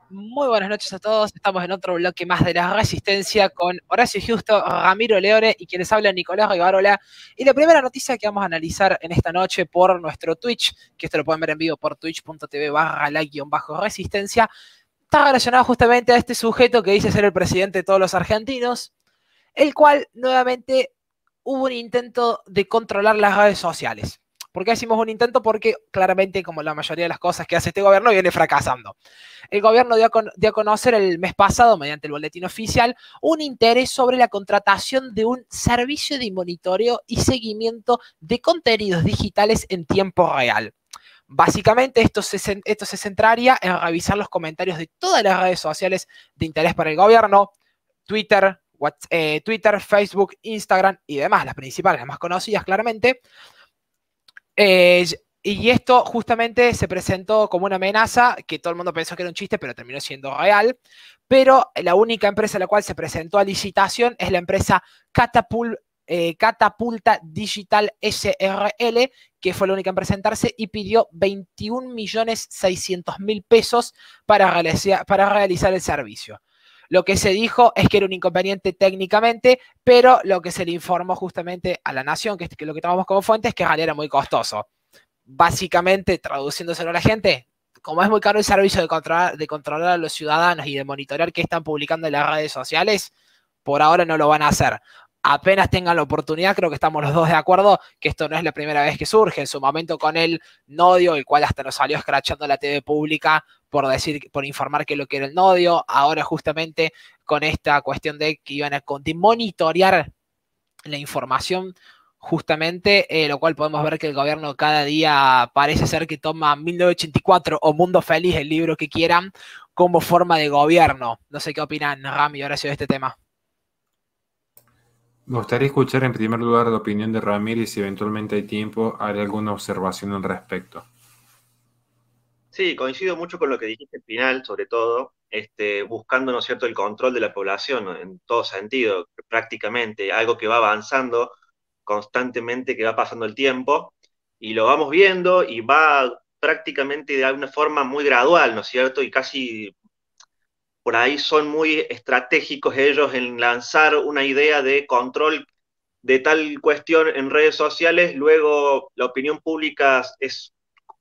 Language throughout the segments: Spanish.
Muy buenas noches a todos. Estamos en otro bloque más de la Resistencia con Horacio Justo, Ramiro Leone y quienes hablan Nicolás Rivarola. Y la primera noticia que vamos a analizar en esta noche por nuestro Twitch, que esto lo pueden ver en vivo por twitch.tv/la-resistencia, está relacionado justamente a este sujeto que dice ser el presidente de todos los argentinos, el cual nuevamente hubo un intento de controlar las redes sociales. ¿Por qué decimos un intento? Porque claramente, como la mayoría de las cosas que hace este gobierno, viene fracasando. El gobierno dio a conocer el mes pasado, mediante el boletín oficial, un interés sobre la contratación de un servicio de monitoreo y seguimiento de contenidos digitales en tiempo real. Básicamente, esto se centraría en revisar los comentarios de todas las redes sociales de interés para el gobierno, Twitter, Facebook, Instagram y demás, las principales, las más conocidas claramente. Y esto justamente se presentó como una amenaza, que todo el mundo pensó que era un chiste, pero terminó siendo real. Pero la única empresa a la cual se presentó a licitación es la empresa Catapulta Digital SRL, que fue la única en presentarse y pidió 21.600.000 pesos para realizar el servicio. Lo que se dijo es que era un inconveniente técnicamente, pero lo que se le informó justamente a la Nación, que lo que tomamos como fuente, es que en realidad era muy costoso. Básicamente, traduciéndoselo a la gente, como es muy caro el servicio de controlar a los ciudadanos y de monitorear qué están publicando en las redes sociales, por ahora no lo van a hacer. Apenas tengan la oportunidad, creo que estamos los dos de acuerdo que esto no es la primera vez que surge. En su momento con el Nodio, el cual hasta nos salió escrachando la TV pública por informar que lo que era el Nodio. Ahora justamente con esta cuestión de que iban a monitorear la información, justamente, lo cual podemos ver que el gobierno cada día parece ser que toma 1984 o Mundo Feliz, el libro que quieran, como forma de gobierno. No sé qué opinan Rami y Horacio de este tema. Me gustaría escuchar en primer lugar la opinión de Ramiro y si eventualmente hay tiempo, haré alguna observación al respecto. Sí, coincido mucho con lo que dijiste al final, sobre todo, buscando, ¿no es cierto?, el control de la población, ¿no?, en todo sentido, prácticamente, algo que va avanzando constantemente, que va pasando el tiempo, y lo vamos viendo y va prácticamente de alguna forma muy gradual, ¿no es cierto?, y casi por ahí son muy estratégicos ellos en lanzar una idea de control de tal cuestión en redes sociales, luego la opinión pública es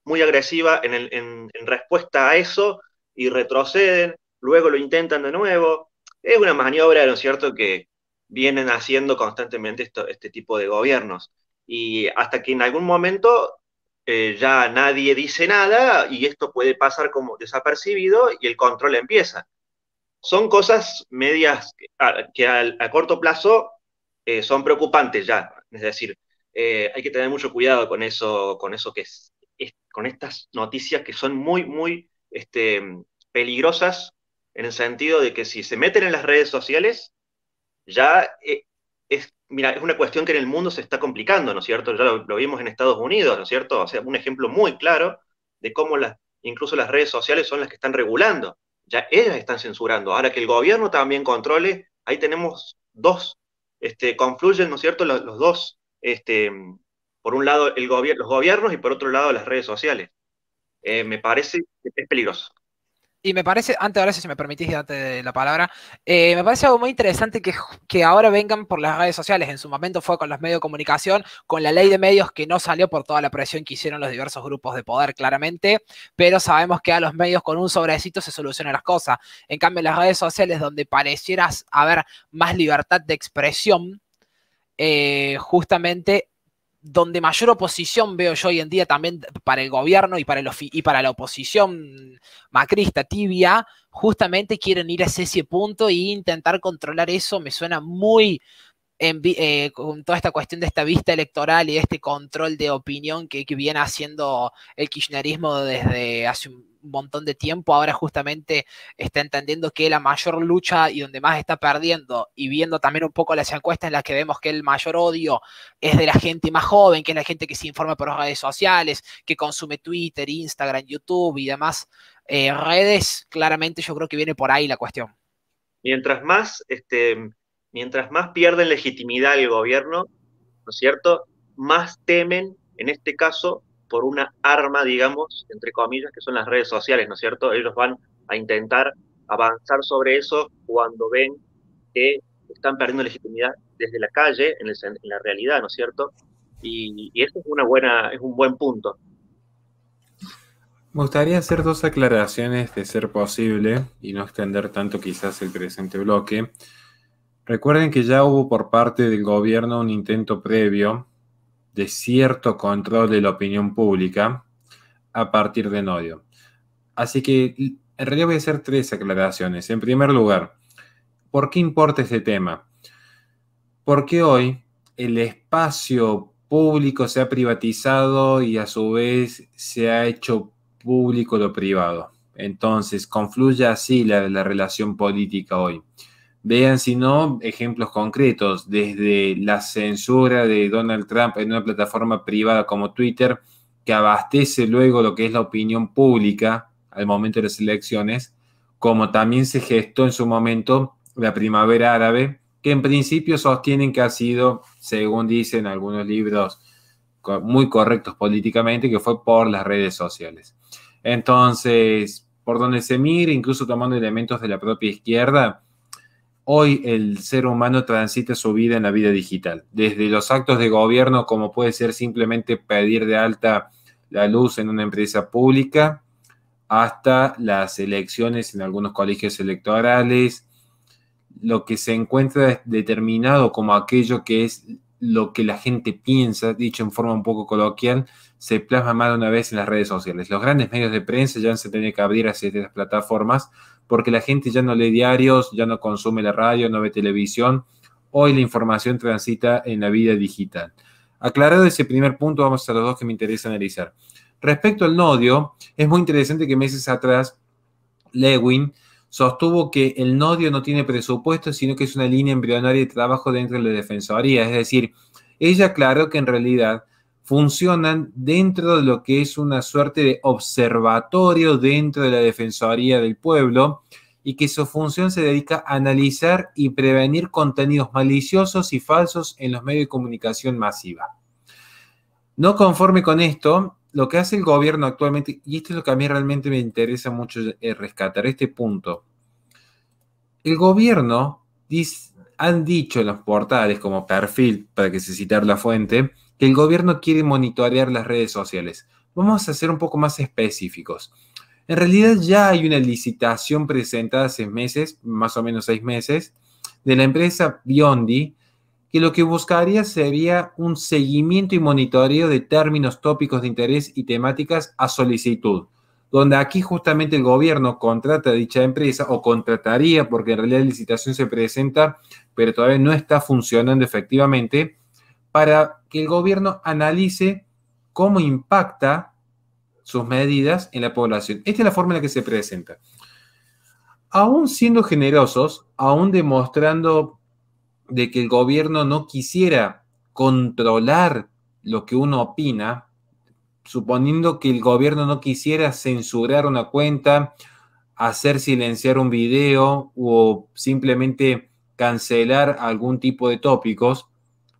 muy agresiva en respuesta a eso y retroceden, luego lo intentan de nuevo. Es una maniobra, ¿no es cierto?, que vienen haciendo constantemente este tipo de gobiernos. Y hasta que en algún momento ya nadie dice nada y esto puede pasar como desapercibido y el control empieza. Son cosas medias que a corto plazo son preocupantes ya. Es decir, hay que tener mucho cuidado con eso que con estas noticias que son muy, muy peligrosas en el sentido de que si se meten en las redes sociales, ya mira, es una cuestión que en el mundo se está complicando, ¿no es cierto? Ya lo vimos en Estados Unidos, ¿no es cierto? O sea, un ejemplo muy claro de cómo incluso las redes sociales son las que están regulando. Ya ellas están censurando. Ahora que el gobierno también controle, ahí tenemos dos, confluyen, ¿no es cierto? Los dos, por un lado los gobiernos y por otro lado las redes sociales. Me parece que es peligroso. Y me parece, antes ahora si me permitís darte la palabra, me parece algo muy interesante que ahora vengan por las redes sociales. En su momento fue con los medios de comunicación, con la ley de medios que no salió por toda la presión que hicieron los diversos grupos de poder, claramente, pero sabemos que a los medios con un sobrecito se solucionan las cosas. En cambio, en las redes sociales, donde parecieras haber más libertad de expresión, justamente donde mayor oposición veo yo hoy en día también para el gobierno y para la oposición macrista tibia, justamente quieren ir hacia ese punto e intentar controlar eso. Me suena muy con toda esta cuestión de esta vista electoral y de este control de opinión que viene haciendo el kirchnerismo desde hace un montón de tiempo. Ahora justamente está entendiendo que la mayor lucha y donde más está perdiendo, y viendo también un poco las encuestas en las que vemos que el mayor odio es de la gente más joven, que es la gente que se informa por redes sociales, que consume Twitter, Instagram, YouTube y demás redes. Claramente yo creo que viene por ahí la cuestión. Mientras más pierden legitimidad el gobierno, ¿no es cierto?, más temen, en este caso, por una arma, digamos, entre comillas, que son las redes sociales, ¿no es cierto? Ellos van a intentar avanzar sobre eso cuando ven que están perdiendo legitimidad desde la calle, en la realidad, ¿no es cierto? Y eso es un buen punto. Me gustaría hacer dos aclaraciones de ser posible y no extender tanto quizás el presente bloque. Recuerden que ya hubo por parte del gobierno un intento previo de cierto control de la opinión pública a partir de Nodio. Así que en realidad voy a hacer tres aclaraciones. En primer lugar, ¿por qué importa este tema? Porque hoy el espacio público se ha privatizado y a su vez se ha hecho público lo privado. Entonces, confluye así la relación política hoy. Vean, si no, ejemplos concretos, desde la censura de Donald Trump en una plataforma privada como Twitter, que abastece luego lo que es la opinión pública al momento de las elecciones, como también se gestó en su momento la primavera árabe, que en principio sostienen que ha sido, según dicen algunos libros muy correctos políticamente, que fue por las redes sociales. Entonces, por donde se mire, incluso tomando elementos de la propia izquierda, hoy el ser humano transita su vida en la vida digital, desde los actos de gobierno, como puede ser simplemente pedir de alta la luz en una empresa pública, hasta las elecciones en algunos colegios electorales, lo que se encuentra determinado como aquello que es lo que la gente piensa, dicho en forma un poco coloquial, se plasma más de una vez en las redes sociales. Los grandes medios de prensa ya se tienen que abrir hacia estas plataformas porque la gente ya no lee diarios, ya no consume la radio, no ve televisión. Hoy la información transita en la vida digital. Aclarado ese primer punto, vamos a los dos que me interesa analizar. Respecto al nodio, es muy interesante que meses atrás Lewin sostuvo que el nodio no tiene presupuesto, sino que es una línea embrionaria de trabajo dentro de la Defensoría. Es decir, ella aclaró que en realidad funcionan dentro de lo que es una suerte de observatorio dentro de la Defensoría del Pueblo y que su función se dedica a analizar y prevenir contenidos maliciosos y falsos en los medios de comunicación masiva. No conforme con esto, lo que hace el gobierno actualmente, y esto es lo que a mí realmente me interesa mucho rescatar este punto. El gobierno han dicho en los portales como perfil, para que se citar la fuente, que el gobierno quiere monitorear las redes sociales. Vamos a ser un poco más específicos. En realidad ya hay una licitación presentada hace meses, más o menos 6 meses, de la empresa Biondi, que lo que buscaría sería un seguimiento y monitoreo de términos, tópicos de interés y temáticas a solicitud, donde aquí justamente el gobierno contrata a dicha empresa o contrataría, porque en realidad la licitación se presenta, pero todavía no está funcionando efectivamente, para que el gobierno analice cómo impacta sus medidas en la población. Esta es la forma en la que se presenta. Aún siendo generosos, aún demostrando de que el gobierno no quisiera controlar lo que uno opina, suponiendo que el gobierno no quisiera censurar una cuenta, hacer silenciar un video o simplemente cancelar algún tipo de tópicos,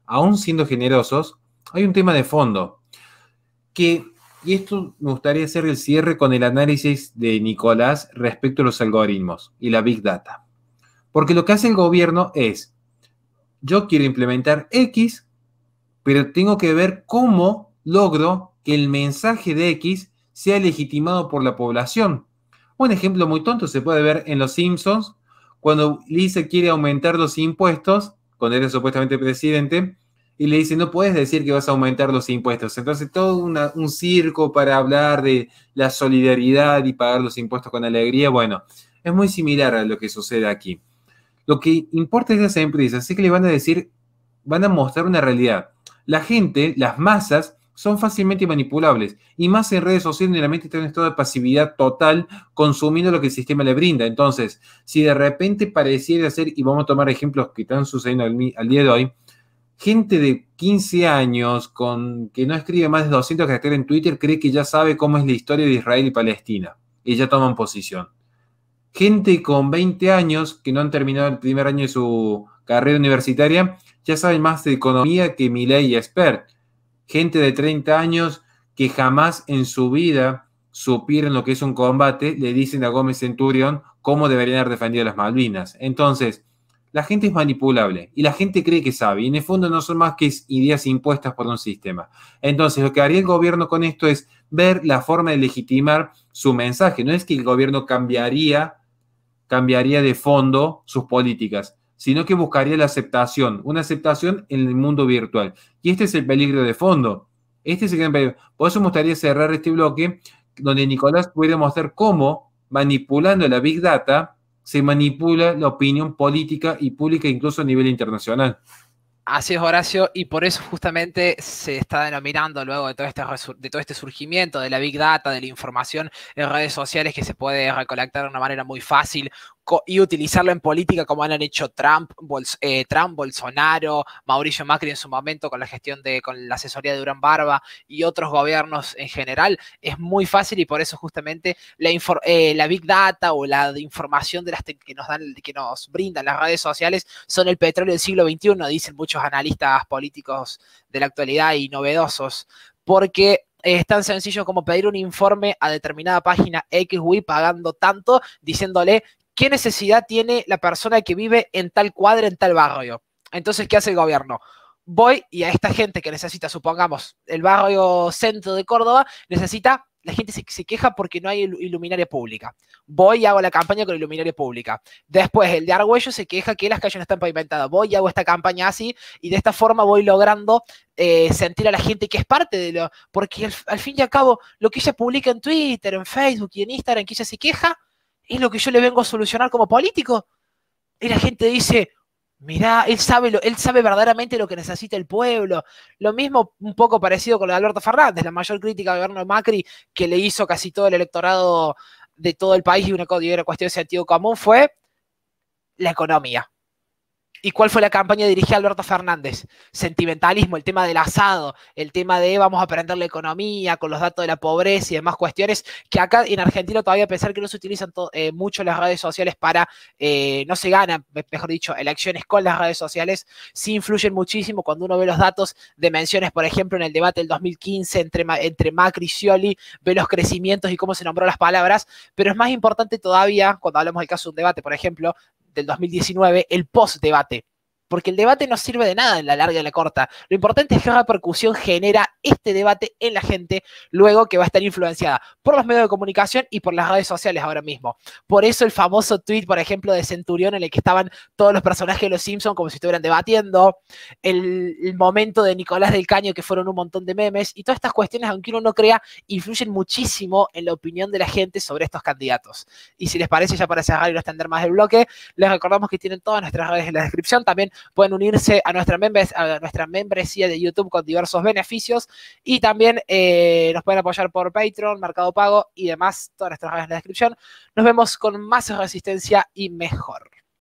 aún siendo generosos, hay un tema de fondo que, y esto me gustaría hacer el cierre con el análisis de Nicolás respecto a los algoritmos y la Big Data. Porque lo que hace el gobierno es, yo quiero implementar X, pero tengo que ver cómo logro que el mensaje de X sea legitimado por la población. Un ejemplo muy tonto se puede ver en Los Simpsons, cuando Lisa quiere aumentar los impuestos, cuando era supuestamente presidente, y le dice, no puedes decir que vas a aumentar los impuestos. Entonces todo un circo para hablar de la solidaridad y pagar los impuestos con alegría. Bueno, es muy similar a lo que sucede aquí. Lo que importa es las empresas, es que le van a decir, van a mostrar una realidad. La gente, las masas, son fácilmente manipulables. Y más en redes sociales, donde la mente está en estado de pasividad total, consumiendo lo que el sistema le brinda. Entonces, si de repente pareciera ser, y vamos a tomar ejemplos que están sucediendo al día de hoy, gente de 15 años que no escribe más de 200 caracteres en Twitter cree que ya sabe cómo es la historia de Israel y Palestina. Y ya toman posición. Gente con 20 años que no han terminado el primer año de su carrera universitaria ya saben más de economía que Milei y Spert. Gente de 30 años que jamás en su vida supieran lo que es un combate, le dicen a Gómez Centurión cómo deberían haber defendido las Malvinas. Entonces, la gente es manipulable y la gente cree que sabe, y en el fondo no son más que ideas impuestas por un sistema. Entonces, lo que haría el gobierno con esto es ver la forma de legitimar su mensaje. No es que el gobierno cambiaría de fondo sus políticas, sino que buscaría la aceptación, una aceptación en el mundo virtual. Y este es el peligro de fondo. Este es el gran peligro. Por eso me gustaría cerrar este bloque donde Nicolás puede mostrar cómo, manipulando la Big Data, se manipula la opinión política y pública incluso a nivel internacional. Así es, Horacio, y por eso justamente se está denominando luego de todo este surgimiento de la Big Data, de la información en redes sociales que se puede recolectar de una manera muy fácil y utilizarlo en política como han hecho Trump, Bolsonaro, Mauricio Macri en su momento con la gestión con la asesoría de Durán Barba y otros gobiernos en general. Es muy fácil y por eso justamente la Big Data o la información que nos brindan las redes sociales son el petróleo del siglo XXI, dicen muchos analistas políticos de la actualidad y novedosos, porque es tan sencillo como pedir un informe a determinada página X o Y pagando tanto, diciéndole qué necesidad tiene la persona que vive en tal cuadra, en tal barrio. Entonces, ¿qué hace el gobierno? Voy y a esta gente que necesita, supongamos, el barrio centro de Córdoba, la gente se queja porque no hay iluminaria pública. Voy y hago la campaña con iluminaria pública. Después, el de Argüello se queja que las calles no están pavimentadas. Voy y hago esta campaña así y de esta forma voy logrando sentir a la gente que es parte de lo... Porque al fin y al cabo, lo que ella publica en Twitter, en Facebook y en Instagram, que ella se queja, es lo que yo le vengo a solucionar como político. Y la gente dice... Mirá, él sabe verdaderamente lo que necesita el pueblo. Lo mismo, un poco parecido con lo de Alberto Fernández, la mayor crítica al gobierno de Macri que le hizo casi todo el electorado de todo el país y una cuestión de sentido común fue la economía. ¿Y cuál fue la campaña dirigida a Alberto Fernández? Sentimentalismo, el tema del asado, el tema de vamos a aprender la economía con los datos de la pobreza y demás cuestiones que acá en Argentina todavía pensar que no se utilizan mucho las redes sociales para, no se ganan, mejor dicho, elecciones con las redes sociales, sí influyen muchísimo cuando uno ve los datos de menciones, por ejemplo, en el debate del 2015 entre Macri y Scioli, ve los crecimientos y cómo se nombró las palabras, pero es más importante todavía, cuando hablamos del caso de un debate, por ejemplo, del 2019, el post-debate. Porque el debate no sirve de nada en la larga y en la corta. Lo importante es qué repercusión genera este debate en la gente luego que va a estar influenciada por los medios de comunicación y por las redes sociales ahora mismo. Por eso el famoso tweet, por ejemplo, de Centurión en el que estaban todos los personajes de Los Simpsons como si estuvieran debatiendo, el momento de Nicolás del Caño que fueron un montón de memes y todas estas cuestiones, aunque uno no crea, influyen muchísimo en la opinión de la gente sobre estos candidatos. Y si les parece, ya para cerrar y no extender más el bloque, les recordamos que tienen todas nuestras redes en la descripción. También pueden unirse a nuestra membresía de YouTube con diversos beneficios y también nos pueden apoyar por Patreon, Mercado Pago y demás, todas nuestras redes en la descripción. Nos vemos con más resistencia y mejor.